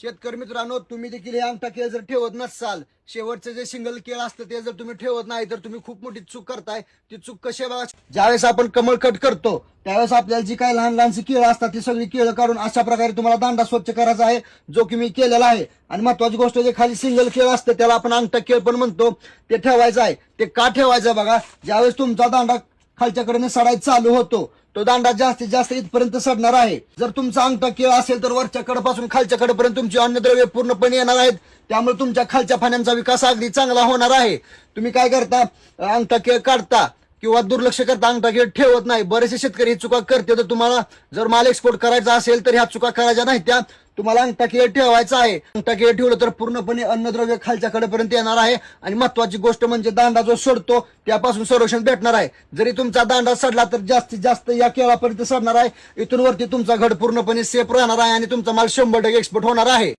शेतकरी मित्रांनो, तुम्ही देखील हे अंगठा केळ जर ठेवत नसाल, शेवटचं जे सिंगल केळ असतं ते जर तुम्ही ठेवत नाही तर तुम्ही खूप मोठी चूक करताय. ती चूक कशी आहे बघा. ज्यावेळेस आपण कमळ कट करतो त्यावेळेस आपल्याला जी काही लहान लहानशी केळं असतात ती सगळी केळं काढून अशा प्रकारे तुम्हाला दांडा स्वच्छ करायचा आहे, जो की मी केलेला आहे. आणि महत्वाची गोष्ट, जे खाली सिंगल केळ असतं त्याला आपण अंगठा केळ पण म्हणतो, ते ठेवायचं आहे. ते का ठेवायचं बघा, ज्यावेळेस तुमचा दांडा खालच्याकडे सडायला चालू होतो तो दांडा जास्तीत जास्त इथपर्यंत सडणार आहे. जर तुमचा अंगठा केळ असेल तर वरच्या कडेपासून खालच्या कडेपर्यंत तुमची अन्नद्रव्य पूर्णपणे येणार आहेत. त्यामुळे तुमच्या खालच्या फाण्यांचा विकास अगदी चांगला होणार आहे. तुम्ही काय करता, अंगठा केळ काढता किंवा दुर्लक्ष करता, अंगठा केळ ठेवत नाही. बरेचसे शेतकरी ही चुका करते. तर तुम्हाला जर माल एक्सपोर्ट करायचा असेल तर ह्या चुका करायच्या नाही. त्या तुम्हाला अंगठा केळ ठेवायचा आहे. अंगठा केळ ठेवलं तर पूर्णपणे अन्नद्रव्य खालच्या कडेपर्यंत येणार आहे. आणि महत्वाची गोष्ट म्हणजे दांडा जो सडतो त्यापासून संरक्षण भेटणार आहे. जरी तुमचा दांडा सडला तर जास्तीत जास्त या केळापर्यंत सडणार आहे. इथून वरती तुमचा घड पूर्णपणे सेफ राहणार आहे आणि तुमचा माल 100% एक्सपोर्ट होणार आहे.